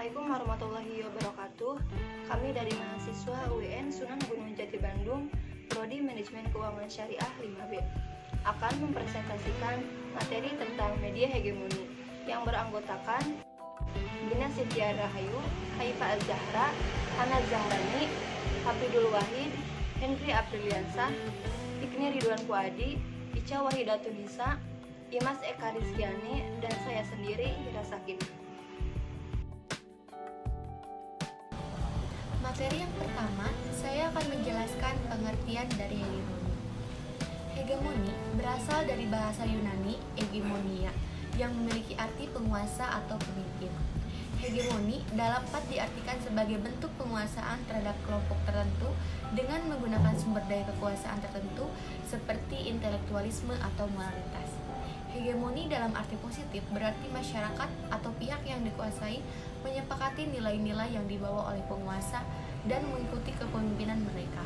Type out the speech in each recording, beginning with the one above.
Assalamualaikum warahmatullahi wabarakatuh. Kami dari mahasiswa UIN Sunan Gunung Jati Bandung, Prodi Manajemen Keuangan Syariah 5B, akan mempresentasikan materi tentang media hegemoni yang beranggotakan Gina Cynthia Rahayu, Haifa Az-Zahra, Hana Zahrani, Hafidul Wahid, Henry Apriliansah, Ikni Ridwan Fuadi, Ica Wahidatun Nisa, Imas Eka Rizkiani, dan saya sendiri, Hira Sakinah. Materi yang pertama, saya akan menjelaskan pengertian dari hegemoni. Hegemoni berasal dari bahasa Yunani hegemonia, yang memiliki arti penguasa atau pemimpin. Hegemoni dapat diartikan sebagai bentuk penguasaan terhadap kelompok tertentu dengan menggunakan sumber daya kekuasaan tertentu seperti intelektualisme atau moralitas. Hegemoni dalam arti positif berarti masyarakat atau pihak yang dikuasai menyepakati nilai-nilai yang dibawa oleh penguasa dan mengikuti kepemimpinan mereka.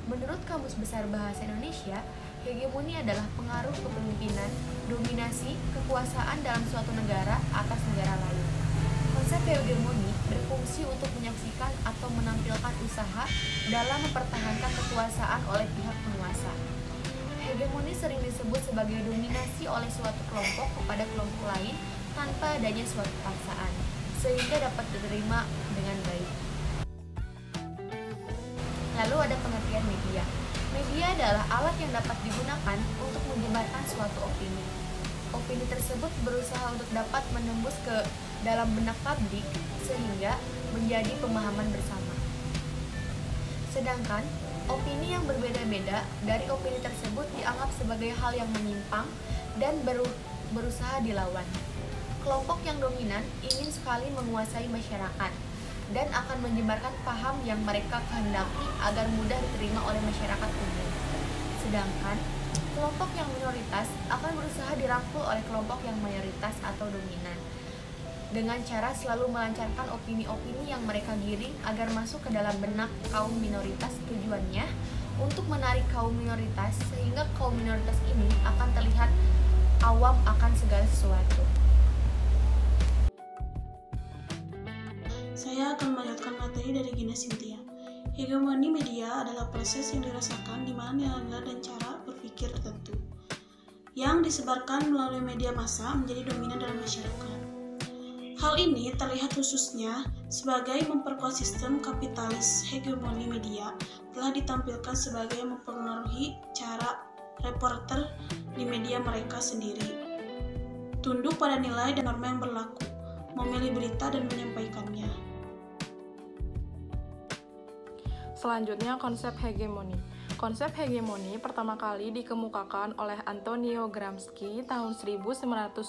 Menurut Kamus Besar Bahasa Indonesia, hegemoni adalah pengaruh kepemimpinan, dominasi, kekuasaan dalam suatu negara atas negara lain. Konsep hegemoni berfungsi untuk menyaksikan atau menampilkan usaha dalam mempertahankan kekuasaan oleh pihak penguasa. Hegemoni sering disebut sebagai dominasi oleh suatu kelompok kepada kelompok lain tanpa adanya suatu paksaan, sehingga dapat diterima dengan baik. Lalu ada pengertian media. Media adalah alat yang dapat digunakan untuk menyebarkan suatu opini. Opini tersebut berusaha untuk dapat menembus ke dalam benak publik sehingga menjadi pemahaman bersama. Sedangkan opini yang berbeda-beda dari opini tersebut dianggap sebagai hal yang menyimpang dan berusaha dilawan. Kelompok yang dominan ingin sekali menguasai masyarakat dan akan menyebarkan paham yang mereka kehendaki agar mudah diterima oleh masyarakat umum. Sedangkan kelompok yang minoritas akan berusaha dirangkul oleh kelompok yang mayoritas atau dominan dengan cara selalu melancarkan opini-opini yang mereka giring agar masuk ke dalam benak kaum minoritas. Tujuannya untuk menarik kaum minoritas sehingga kaum minoritas ini akan terlihat awam akan segala sesuatu. Saya akan melanjutkan materi dari Gina Cynthia. Hegemoni media adalah proses yang dirasakan di mana nilai-nilai dan cara berpikir tertentu yang disebarkan melalui media massa menjadi dominan dalam masyarakat. Hal ini terlihat khususnya sebagai memperkuat sistem kapitalis. Hegemoni media telah ditampilkan sebagai mempengaruhi cara reporter di media mereka sendiri, tunduk pada nilai dan norma yang berlaku, memilih berita dan menyampaikannya. Selanjutnya, konsep hegemoni. Konsep hegemoni pertama kali dikemukakan oleh Antonio Gramsci tahun 1971,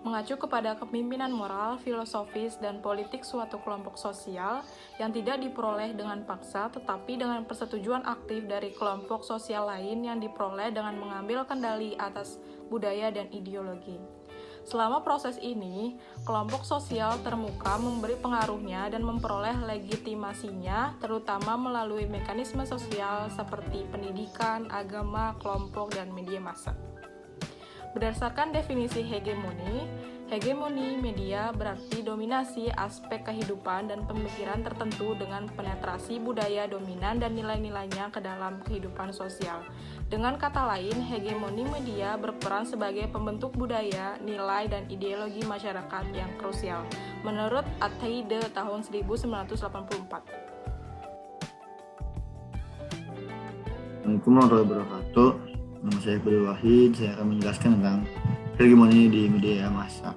mengacu kepada kepemimpinan moral, filosofis, dan politik suatu kelompok sosial yang tidak diperoleh dengan paksa, tetapi dengan persetujuan aktif dari kelompok sosial lain yang diperoleh dengan mengambil kendali atas budaya dan ideologi. Selama proses ini, kelompok sosial termuka memberi pengaruhnya dan memperoleh legitimasinya, terutama melalui mekanisme sosial seperti pendidikan, agama, kelompok, dan media massa. Berdasarkan definisi hegemoni media berarti dominasi aspek kehidupan dan pemikiran tertentu dengan penetrasi budaya dominan dan nilai-nilainya ke dalam kehidupan sosial. Dengan kata lain, hegemoni media berperan sebagai pembentuk budaya, nilai, dan ideologi masyarakat yang krusial, menurut Atteide tahun 1984. Assalamualaikum warahmatullahi wabarakatuh. Nama saya Hafidul Wahid. Saya akan menjelaskan tentang hegemoni di media massa.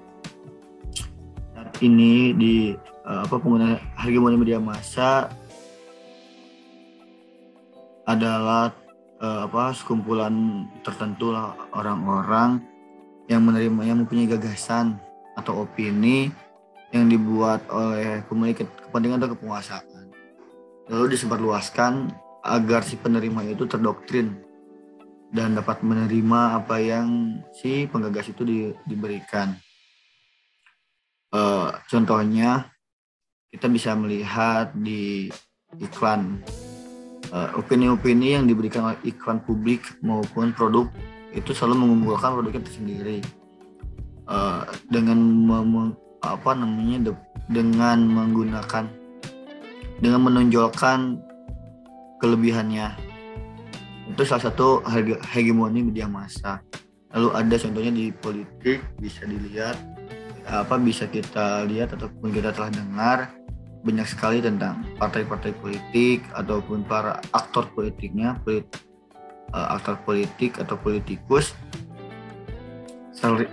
Saat ini di penggunaan hegemoni media massa adalah sekumpulan tertentu lah orang-orang yang mempunyai gagasan atau opini yang dibuat oleh pemilik kepentingan atau kekuasaan, lalu disebarluaskan agar si penerima itu terdoktrin dan dapat menerima apa yang si penggagas itu diberikan. Contohnya kita bisa melihat di iklan. Opini-opini yang diberikan oleh iklan publik maupun produk itu selalu mengunggulkan produknya tersendiri dengan dengan menonjolkan kelebihannya. Itu salah satu hegemoni media massa. Lalu ada contohnya di politik, bisa kita lihat ataupun kita telah dengar banyak sekali tentang partai-partai politik ataupun para aktor politiknya, aktor politik atau politikus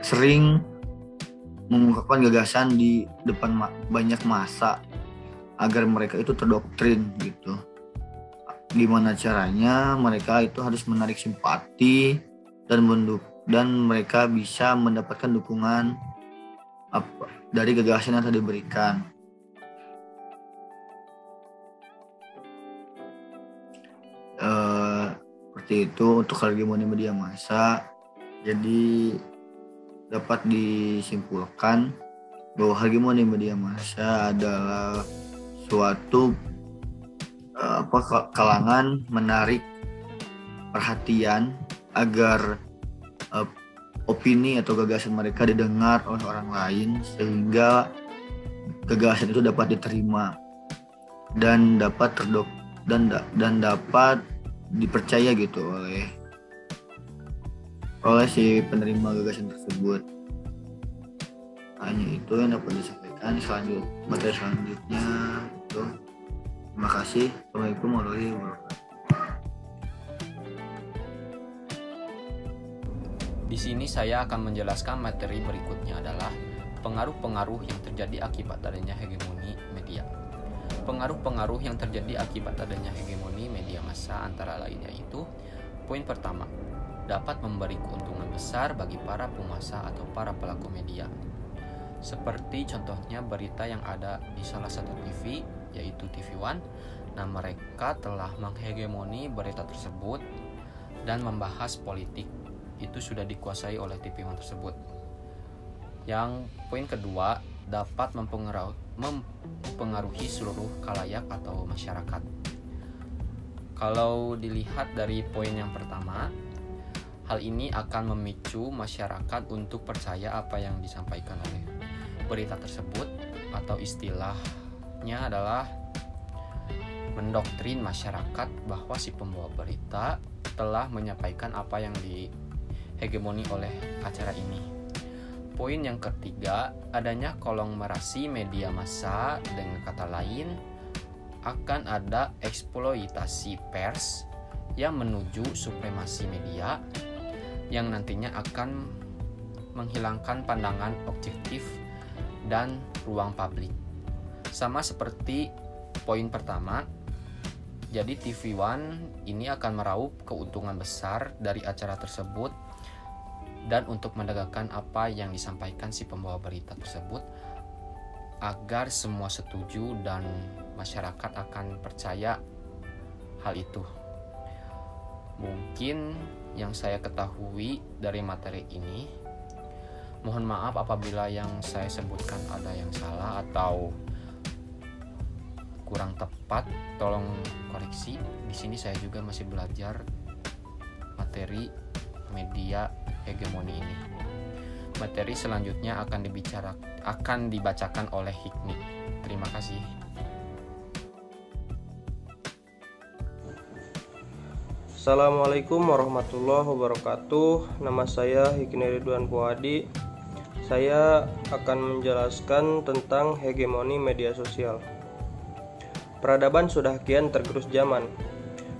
sering mengungkapkan gagasan di depan banyak massa agar mereka itu terdoktrin gitu. Gimana caranya mereka itu harus menarik simpati dan mereka bisa mendapatkan dukungan dari gagasan yang telah diberikan. Seperti itu untuk hegemoni media massa. Jadi dapat disimpulkan bahwa hegemoni media massa adalah suatu kalangan menarik perhatian agar opini atau gagasan mereka didengar oleh orang lain, sehingga gagasan itu dapat diterima dan dapat dapat dipercaya gitu oleh si penerima gagasan tersebut. Hanya itu yang dapat disampaikan. Materi selanjutnya itu. Terima kasih. Assalamualaikum warahmatullahi wabarakatuh. Di sini saya akan menjelaskan materi berikutnya adalah pengaruh-pengaruh yang terjadi akibat adanya hegemoni media. Pengaruh-pengaruh yang terjadi akibat adanya hegemoni media massa antara lain yaitu: poin pertama, dapat memberi keuntungan besar bagi para penguasa atau para pelaku media. Seperti contohnya berita yang ada di salah satu TV, yaitu TV One. Nah, mereka telah menghegemoni berita tersebut dan membahas politik. Itu sudah dikuasai oleh TV One tersebut. Yang poin kedua, dapat mempengaruhi seluruh khalayak atau masyarakat. Kalau dilihat dari poin yang pertama, hal ini akan memicu masyarakat untuk percaya apa yang disampaikan oleh berita tersebut, atau istilahnya adalah mendoktrin masyarakat bahwa si pembawa berita telah menyampaikan apa yang dihegemoni oleh acara ini. Poin yang ketiga, adanya konglomerasi media massa, dengan kata lain akan ada eksploitasi pers yang menuju supremasi media yang nantinya akan menghilangkan pandangan objektif dan ruang publik. Sama seperti poin pertama, jadi TV One ini akan meraup keuntungan besar dari acara tersebut, dan untuk menegakkan apa yang disampaikan si pembawa berita tersebut agar semua setuju dan masyarakat akan percaya hal itu. Mungkin yang saya ketahui dari materi ini. Mohon maaf apabila yang saya sebutkan ada yang salah atau kurang tepat, tolong koreksi. Di sini saya juga masih belajar materi media hegemoni ini. Materi selanjutnya akan dibacakan oleh Hikmi. Terima kasih. Assalamualaikum warahmatullahi wabarakatuh. Nama saya Hikmi Ridwan Puadi. Saya akan menjelaskan tentang hegemoni media sosial. Peradaban sudah kian tergerus zaman.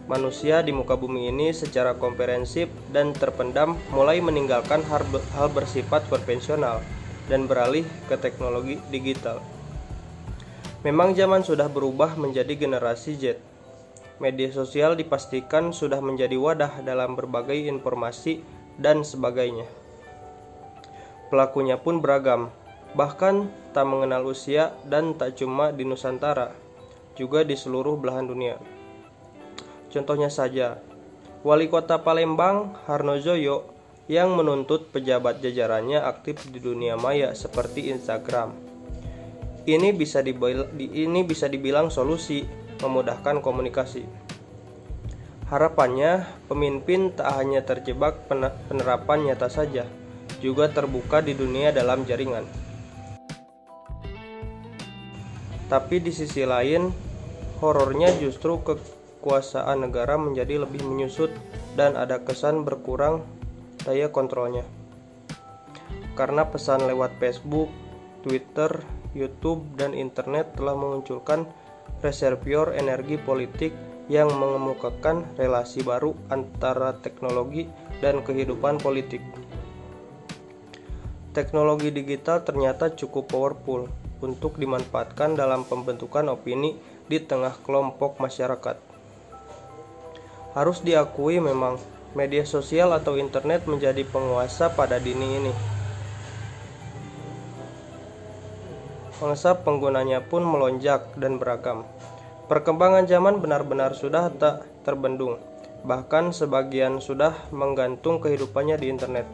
Manusia di muka bumi ini secara komprehensif dan terpendam mulai meninggalkan hal bersifat konvensional dan beralih ke teknologi digital. Memang zaman sudah berubah menjadi generasi Z. Media sosial dipastikan sudah menjadi wadah dalam berbagai informasi dan sebagainya. Pelakunya pun beragam, bahkan tak mengenal usia dan tak cuma di Nusantara, juga di seluruh belahan dunia. Contohnya saja, Wali Kota Palembang, Harnojoyo, yang menuntut pejabat jajarannya aktif di dunia maya seperti Instagram. Ini bisa dibilang solusi memudahkan komunikasi. Harapannya, pemimpin tak hanya terjebak penerapan nyata saja, juga terbuka di dunia dalam jaringan. Tapi di sisi lain, horornya justru kekuasaan negara menjadi lebih menyusut dan ada kesan berkurang daya kontrolnya. Karena pesan lewat Facebook, Twitter, YouTube, dan internet telah memunculkan reservoir energi politik yang mengemukakan relasi baru antara teknologi dan kehidupan politik. Teknologi digital ternyata cukup powerful untuk dimanfaatkan dalam pembentukan opini di tengah kelompok masyarakat. Harus diakui memang media sosial atau internet menjadi penguasa pada dini ini. Mangsa penggunanya pun melonjak dan beragam. Perkembangan zaman benar-benar sudah tak terbendung. Bahkan sebagian sudah menggantung kehidupannya di internet.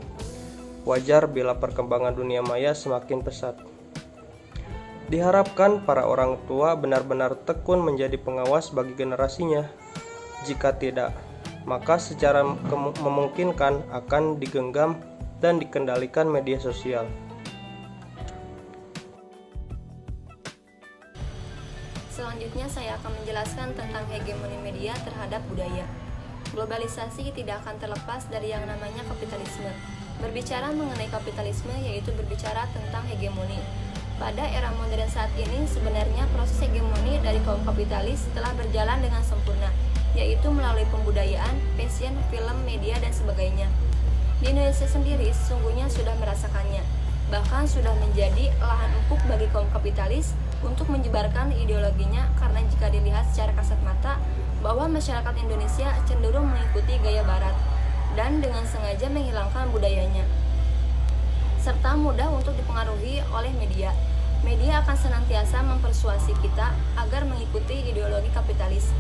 Wajar bila perkembangan dunia maya semakin pesat. Diharapkan para orang tua benar-benar tekun menjadi pengawas bagi generasinya. Jika tidak, maka secara memungkinkan akan digenggam dan dikendalikan media sosial. Selanjutnya saya akan menjelaskan tentang hegemoni media terhadap budaya. Globalisasi tidak akan terlepas dari yang namanya kapitalisme. Berbicara mengenai kapitalisme yaitu berbicara tentang hegemoni. Pada era modern saat ini sebenarnya proses hegemoni dari kaum kapitalis telah berjalan dengan sempurna, yaitu melalui pembudayaan, fashion, film, media, dan sebagainya. Di Indonesia sendiri sesungguhnya sudah merasakannya, bahkan sudah menjadi lahan empuk bagi kaum kapitalis untuk menyebarkan ideologinya, karena jika dilihat secara kasat mata bahwa masyarakat Indonesia cenderung mengikuti gaya barat dan dengan sengaja menghilangkan budayanya, serta mudah untuk dipengaruhi oleh media. Media akan senantiasa mempersuasi kita agar mengikuti ideologi kapitalis.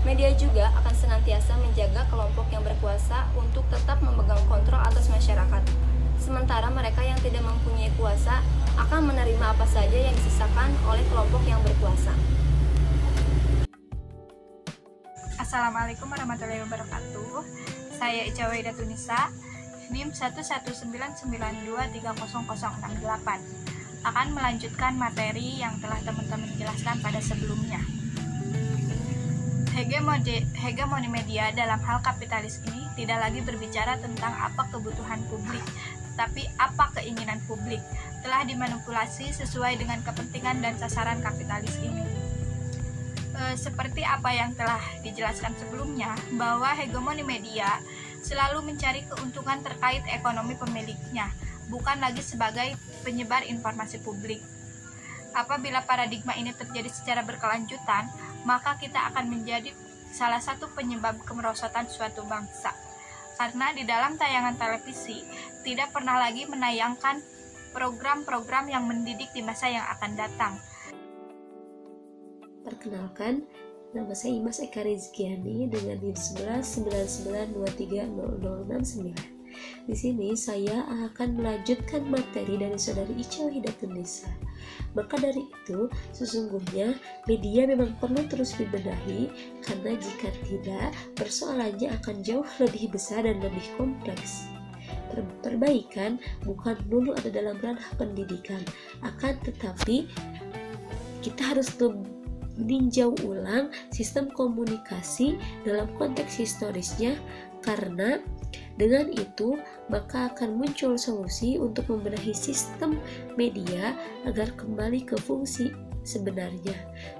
Media juga akan senantiasa menjaga kelompok yang berkuasa untuk tetap memegang kontrol atas masyarakat. Sementara mereka yang tidak mempunyai kuasa akan menerima apa saja yang disisakan oleh kelompok yang berkuasa. Assalamualaikum warahmatullahi wabarakatuh. Saya Ica Waida Tunisa, NIM 11992300068, akan melanjutkan materi yang telah teman-teman jelaskan pada sebelumnya. Hegemoni media dalam hal kapitalis ini tidak lagi berbicara tentang apa kebutuhan publik, tetapi apa keinginan publik telah dimanipulasi sesuai dengan kepentingan dan sasaran kapitalis ini. Seperti apa yang telah dijelaskan sebelumnya, bahwa hegemoni media selalu mencari keuntungan terkait ekonomi pemiliknya, bukan lagi sebagai penyebar informasi publik. Apabila paradigma ini terjadi secara berkelanjutan, maka kita akan menjadi salah satu penyebab kemerosotan suatu bangsa. Karena di dalam tayangan televisi tidak pernah lagi menayangkan program-program yang mendidik di masa yang akan datang. Perkenalkan, nama saya Imas Eka Rizkiani dengan NIM 1199230069. Di sini saya akan melanjutkan materi dari saudari Ica Waida Tunisa. Maka dari itu, sesungguhnya media memang perlu terus dibenahi, karena jika tidak, persoalannya akan jauh lebih besar dan lebih kompleks. Perbaikan bukan melulu ada dalam ranah pendidikan, akan tetapi kita harus meninjau ulang sistem komunikasi dalam konteks historisnya, karena dengan itu maka akan muncul solusi untuk membenahi sistem media agar kembali ke fungsi sebenarnya.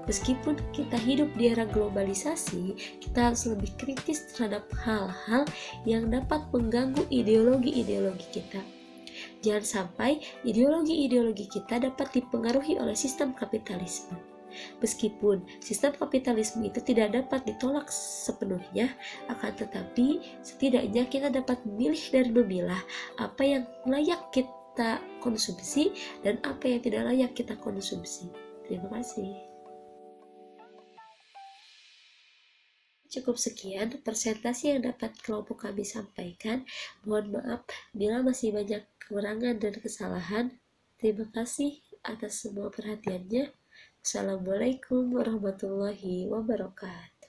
Meskipun kita hidup di era globalisasi, kita harus lebih kritis terhadap hal-hal yang dapat mengganggu ideologi-ideologi kita. Jangan sampai ideologi-ideologi kita dapat dipengaruhi oleh sistem kapitalisme. Meskipun sistem kapitalisme itu tidak dapat ditolak sepenuhnya, akan tetapi setidaknya kita dapat memilih dan memilah apa yang layak kita konsumsi dan apa yang tidak layak kita konsumsi. Terima kasih. Cukup sekian presentasi yang dapat kelompok kami sampaikan. Mohon maaf bila masih banyak kekurangan dan kesalahan. Terima kasih atas semua perhatiannya. Assalamualaikum warahmatullahi wabarakatuh.